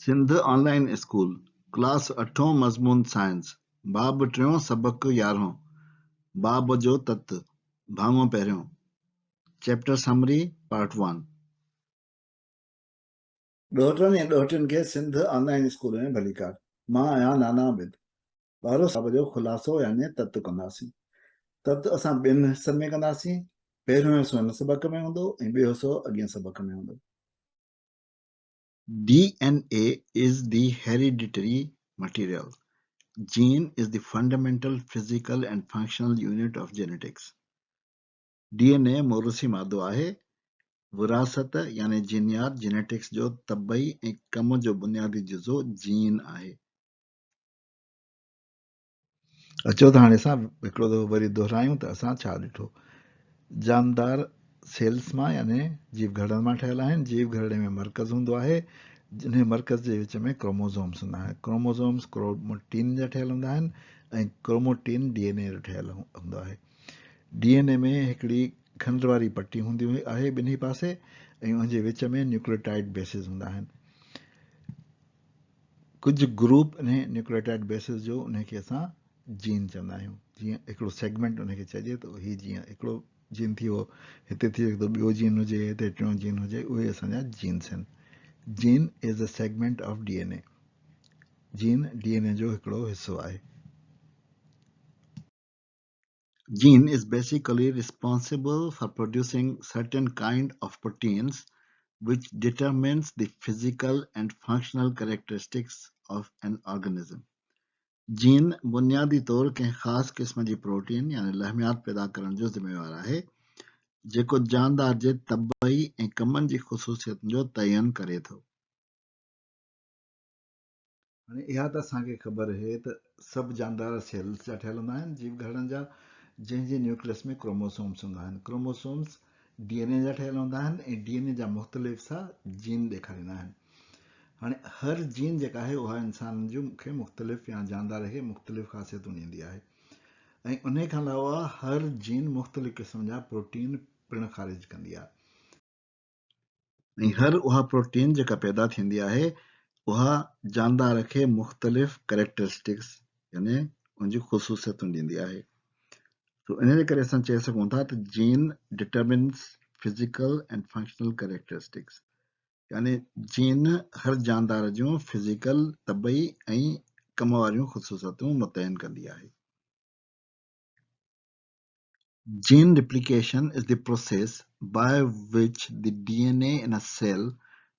Sindh online school class 8 मज़मून science बाब 3 सबक 11 बाब जो तत भाङो पहिरियों चैप्टर समरी पार्ट 1 ॾोहिटनि ऐं ॾोहिटियुनि खे सिंध ऑनलाइन स्कूल में भली कर। मां आहियां नाना आबिद। ॿारहों साहब जो ख़ुलासो यानी तत कंदासीं। तत असां ॿिनि हिसनि में कंदासीं। पहिरियों हिसो हिन सबक में हूंदो ऐं ॿियो हिसो अॻिए सबक में हूंदो। DNA is the hereditary material. Gene is the fundamental physical and functional unit of genetics. DNA मोरूसी मादो आहे। विरासत यानी जीनियात जेनेटिक्स जो तबई ऐं कम जो बुनियादी जुज़ो जीन आहे। अचो त हाणे असां हिकिड़ो दफ़ो वरी दोहरायूं त असां छा ॾिठो। जानदार सेल्स मां यानी जीव घड़नि मां ठहियल आहिनि। जीव घड़े में मर्कज़ हूंदो आहे, जिन मर्कज़ जे विच में क्रोमोज़ोम्स हूंदा आहिनि। क्रोमोज़ोम्स क्रोमोटीन जा ठहियल हूंदा आहिनि ऐं क्रोमोटीन DNA जो ठहियल हूंदो आहे। DNA में हिकिड़ी खंड वारी पट्टी हूंदी आहे ॿिन्ही पासे ऐं उनजे विच में न्यूक्लियोटाइड बेसिस हूंदा आहिनि। कुझु ग्रुप इन न्यूक्लियोटाइड बेसिस जो उनखे असां जीन चवंदा आहियूं। जीअं हिकिड़ो सेगमेंट उनखे चइजे त हीउ जीअं हिकिड़ो जीन थी वियो, हिते थी सघे थो ॿियो जीन हुजे, हिते टियों जीन हुजे, उहे असांजा जीन्स आहिनि। Jean is a segment of DNA। Jean DNA जो हिकिड़ो हिसो आहे। Gene is basically responsible for producing certain kind of proteins which determines the physical and functional characteristics of an organism. Jean बुनियादी तौर कंहिं ख़ासि क़िस्म जी प्रोटीन यानी लहमियात पैदा करण जो ज़िम्मेवार आहे जेको जानदार जे तबई ऐं कमनि जी ख़ुसूसियतुनि जो तयन करे थो। हाणे इहा त असांखे ख़बर आहे त सभु जानदार सेल्स जा ठहियल हूंदा आहिनि जीव घड़नि जा, जंहिंजे न्यूक्लियस में क्रोमोसोम्स हूंदा आहिनि। क्रोमोसोम्स DNA जा ठहियल हूंदा आहिनि ऐं DNA जा मुख़्तलिफ़ सा जीन ॾेखारींदा आहिनि। हाणे हर जीन जेका आहे उहा इंसान जूं खे मुख़्तलिफ़ या जानदार खे मुख़्तलिफ़ ख़ासियतूं ॾींदी आहे ऐं उन खां अलावा हर जीन मुख़्तलिफ़ क़िस्म जा प्रोटीन पिणु ख़ारिज कंदी आहे ऐं हर उहा प्रोटीन जेका पैदा थींदी आहे उहा जानदार खे मुख़्तलिफ़ कैरेक्टरिस्टिक्स यानी उनजी ख़ुसूसियतूं ॾींदी आहे। तो इन जे करे असां चई सघूं था त jean determines physical and functional characteristics यानी जीन हर जानदार जूं फिज़िकल तबई ऐं कम वारियूं ख़ुसूसियतूं मुतयन कंदी आहे। Gene replication is the process by which the DNA in a cell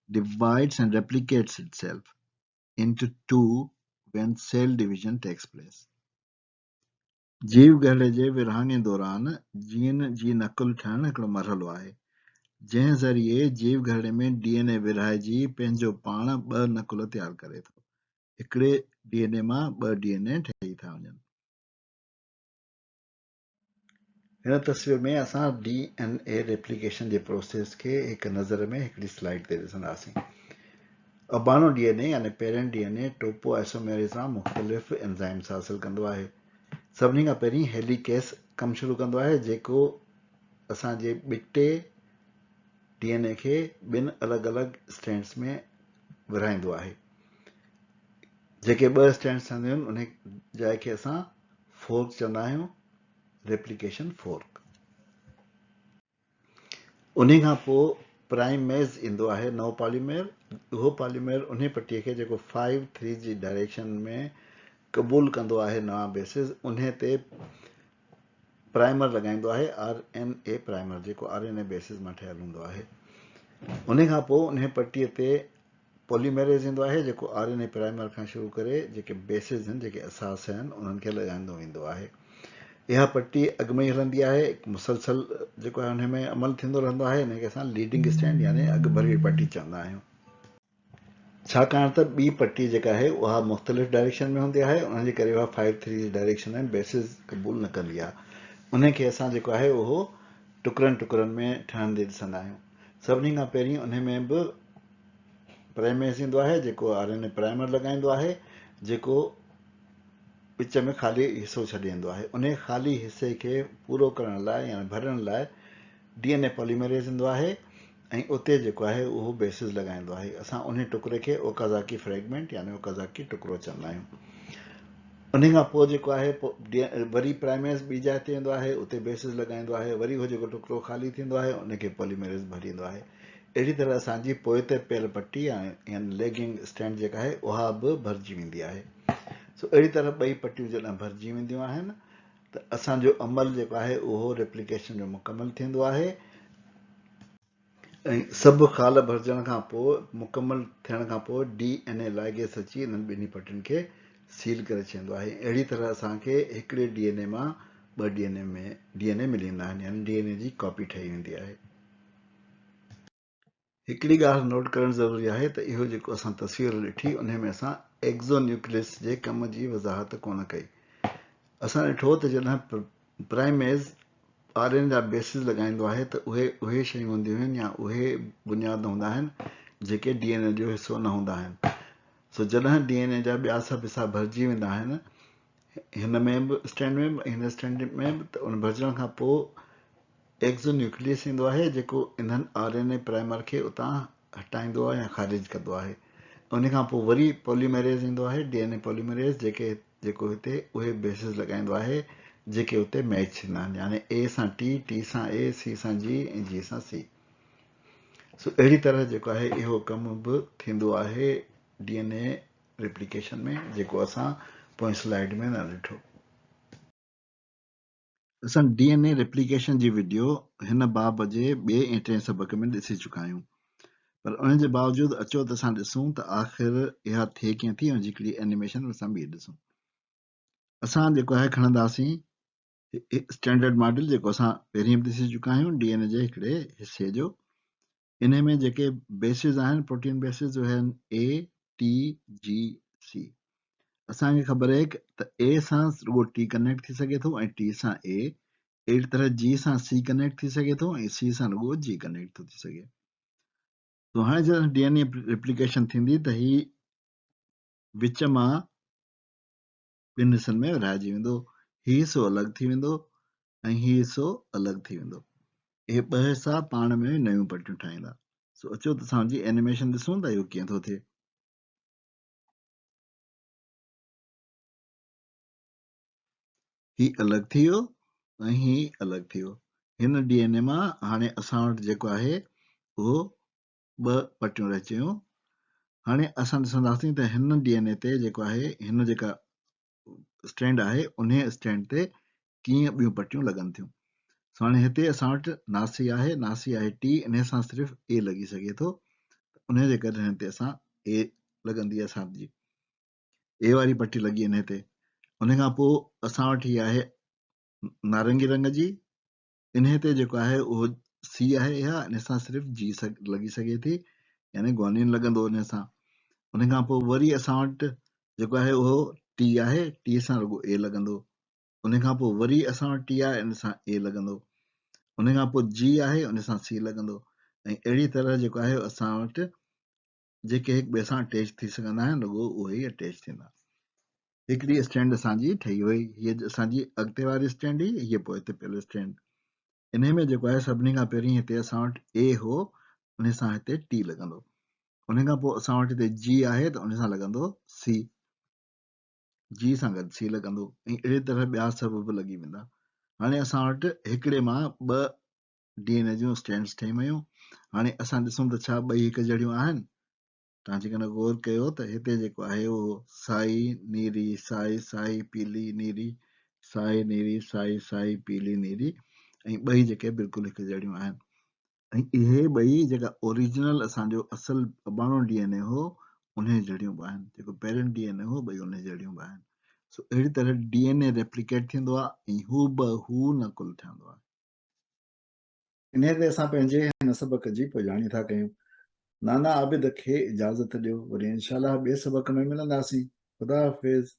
divides and replicates itself into two when cell division takes place. जीव घड़े जे विरहाङे दौरान जीन जी नकुल ठहण हिकिड़ो मरहलो आहे जंहिं ज़रिए जीव घड़े में DNA विरहाइजी पंहिंजो पाण ॿ नकुल तयारु करे थो। हिकिड़े DNA मां ॿ DNA ठही था वञनि। हिन तस्वीर में असां DNA रेप्लिकेशन जे प्रोसेस खे हिकु नज़र में हिकिड़ी स्लाइड ते ॾिसंदासीं। अबानो DNA यानी पेरेंट DNA टोपो आइसोमेरेज़ सां मुख़्तलिफ़ एंज़ाइम्स हासिल कंदो आहे। सभिनी खां पहिरीं हेलिकेस कमु शुरू कंदो आहे जेको असांजे ॿिटे DNA खे ॿिनि अलॻि अलॻि स्ट्रैंड्स में विरहाईंदो आहे। जेके ॿ स्ट्रैंड्स हूंदियूं आहिनि उन जाइ खे असां फोर्क चवंदा आहियूं, रेप्लिकेशन फोर्क। उन खां पोइ प्राइमेज़ ईंदो आहे नओं पॉलीमेर। उहो पॉलीमेर उन पट्टीअ खे जेको 5-3 जी डायरेक्शन में क़बूल कंदो आहे नवां बेसिस, उन ते प्राइमर लॻाईंदो आहे RNA प्राइमर जेको RNA बेसिस मां ठहियल हूंदो आहे। उन खां पोइ उन पट्टीअ ते पॉलीमेरेज़ ईंदो आहे जेको RNA प्राइमर खां शुरू करे जेके बेसिस आहिनि जेके असास आहिनि उन्हनि खे लॻाईंदो वेंदो आहे। इहा पट्टी अॻु में ई हलंदी आहे, मुसलसल जेको आहे हुन में अमल थींदो रहंदो आहे। हिनखे असां लीडिंग स्टैंड यानी अॻु भरी पट्टी चवंदा आहियूं। छाकाणि त ॿी पट्टी जेका आहे उहा मुख़्तलिफ़ डायरेक्शन में हूंदी आहे, उनजे करे उहा 5-3 जी डायरेक्शन में बेसिस क़बूल न कंदी आहे। उनखे असां जेको आहे उहो टुकड़नि टुकड़नि में ठहंदे ॾिसंदा आहियूं। सभिनी खां पहिरीं उन में बि प्राइमेज़ ईंदो आहे जेको RNA प्राइमर लॻाईंदो आहे जेको विच में ख़ाली हिसो छॾे ईंदो आहे। उन ख़ाली हिसे खे पूरो करण लाइ या भरण लाइ DNA पॉलीमेरेज़ ईंदो आहे ऐं उते जेको आहे उहो बेसिस लॻाईंदो आहे। असां उन टुकड़े खे ओकाज़ाकी फ्रेगमेंट यानी ओकाज़ाकी टुकड़ो चवंदा आहियूं। उन खां पोइ जेको आहे वरी प्राइमेस ॿी जाइ ते वेंदो आहे, उते बेसिस लॻाईंदो आहे, वरी उहो जेको टुकड़ो ख़ाली थींदो आहे उनखे पॉलीमेरेज़ भरींदो आहे। अहिड़ी तरह असांजी पोइ ते पियल पटी या लेगिंग स्टैंड जेका आहे उहा बि भरिजी वेंदी आहे। सो अहिड़ी तरह ॿई पटियूं जॾहिं भरिजी वेंदियूं आहिनि त असांजो अमल जेको आहे उहो रेप्लिकेशन जो मुकमल थींदो आहे ऐं सभु ख़ाल भरिजण खां पोइ मुकमल थियण खां पोइ DNA लाइगेस अची इन्हनि ॿिन्ही पटियुनि खे सील करे छॾींदो आहे। अहिड़ी तरह असांखे हिकिड़े DNA मां ॿ DNA मिली वेंदा आहिनि, यानी DNA जी कॉपी ठही वेंदी आहे। हिकिड़ी ॻाल्हि नोट करणु ज़रूरी आहे त इहो जेको असां तस्वीर ॾिठी उन में असां एक्ज़ोन्यूक्लियस जे कम जी वज़ाहत कोन कई। असां ॾिठो त जॾहिं प्राइमेज़ RNA जा बेसिस लॻाईंदो आहे त उहे शयूं हूंदियूं आहिनि या उहे बुनियाद हूंदा आहिनि जेके DNA जो हिसो न हूंदा आहिनि। सो जॾहिं DNA जा ॿिया सभु हिसा भरिजी वेंदा आहिनि हिन में बि स्टैंड में बि हिन स्टैंड में बि, त उन भरिजण खां पोइ एक्ज़ोन्यूक्लियस ईंदो आहे जेको इन्हनि RNA प्राइमर खे उतां हटाईंदो आहे या ख़ारिज कंदो आहे। उन खां पोइ वरी पॉलीमेरेज़ ईंदो आहे, DNA पॉलीमेरेज़ जेको हिते उहे बेसिस लॻाईंदो आहे जेके हुते मैच थींदा आहिनि, यानी A सां T, T सां A, C सां G ऐं G सां C। सो अहिड़ी तरह जेको आहे इहो कमु बि थींदो आहे DNA रेप्लिकेशन में, जेको असां पोइ स्लाइड में न ॾिठो। असां DNA रेप्लिकेशन जी वीडियो हिन बाब जे ॿिए ऐं टे सबक में ॾिसी चुका आहियूं, पर उन जे बावजूदि अचो त असां ॾिसूं त आख़िर इहा थिए कीअं थी ऐं हिकिड़ी एनिमेशन असां ॿी ॾिसूं। असां जेको आहे खणंदासीं स्टैंडर्ड मॉडल जेको असां पहिरीं बि ॾिसी चुका आहियूं DNA जे हिकिड़े हिसे जो। इन में जेके बेसिस आहिनि प्रोटीन बेसिस उहे आहिनि A, T, G, C। असांखे ख़बर आहे त A सां रुगो T कनेक्ट थी सघे थो ऐं T सां A, अहिड़ी तरह G सां C कनेक्ट थी सघे थो ऐं C सां रुगो G कनेक्ट थो थी सघे। तो हाणे जॾहिं DNA रेप्लिकेशन थींदी त ही विच मां ॿिनि हिसनि में विरहाइजी वेंदो, ही हिसो अलॻि थी वेंदो ऐं ही हिसो अलॻि थी वेंदो। इहे ॿ हिसा पाण में नयूं पटियूं ठाहींदा। सो अचो त असांजी एनिमेशन ॾिसूं त इहो कीअं थो थिए। ही अलॻि थी वियो ऐं ही अलॻि थी वियो। हिन DNA मां हाणे असां वटि जेको आहे उहो ॿ पटियूं रहिजी वियूं। हाणे असां ॾिसंदासीं त हिन DNA ते जेको आहे हिन जेका स्टैंड आहे उन स्टैंड ते कीअं ॿियूं पटियूं लॻनि थियूं। सो हाणे हिते असां वटि नासी आहे T, इन सां सिर्फ़ु A लॻी सघे थो, उन जे करे हिन ते असां A लॻंदी आहे असांजी, A वारी पटी लॻी हिन ते। उन खां पोइ असां वटि हीअ आहे नारंगी रंग जी, इन ते जेको आहे उहो C आहे, इहा इन सां सिर्फ़ु G लॻी सघे थी, यानी ग्वानिन लॻंदो उन सां। उन खां पोइ वरी असां वटि जेको आहे उहो T आहे, T सां रुगो A लॻंदो। उन खां पोइ वरी असां वटि T आहे, इन सां A लॻंदो। उन खां पोइ G आहे, उन सां C लॻंदो। ऐं अहिड़ी तरह जेको आहे असां वटि जेके हिक ॿिए सां अटैच थी सघंदा आहिनि रुगो उहे ई अटैच थींदा। हिकिड़ी स्टैंड असांजी ठही वई, हीअ असांजी अॻिते वारी स्टैंड हुई, हीअ पोइ हिते पियल स्टैंड। इन में जेको आहे सभिनी खां पहिरीं हिते असां वटि A हो, उन सां हिते T लॻंदो। उन खां पोइ असां वटि हिते G आहे त उन सां लॻंदो C, G सां गॾु C लॻंदो ऐं अहिड़ी तरह ॿिया सभु बि लॻी वेंदा। हाणे असां वटि हिकिड़े मां ॿ DNA जूं स्टैंड्स ठही वियूं। हाणे असां ॾिसूं त छा ॿई हिकु जहिड़ियूं आहिनि। तव्हां जेकॾहिं गौर कयो त हिते जेको आहे उहो साई नीरी, साई साई पीली नीरी, साई नीरी साई साई पीली नीरी, ऐं ॿई जेके बिल्कुलु हिकु जहिड़ियूं आहिनि। ऐं इहे ॿई जेका ओरिजिनल असांजो असुलु अबाणो DNA हो उन जहिड़ियूं बि आहिनि, जेको पेरेंट DNA हो ॿई उन जहिड़ियूं बि आहिनि। सो अहिड़ी तरह DNA रेप्लिकेट थींदो आहे ऐं हू बहू नकुल ठहंदो आहे। इन ते असां पंहिंजे हिन सबक जी पुॼाणी था कयूं। नाना आबिद खे इजाज़त ॾियो, वरी इंशाल्लाह ॿिए सबक में मिलंदासीं। ख़ुदा हाफ़िज़।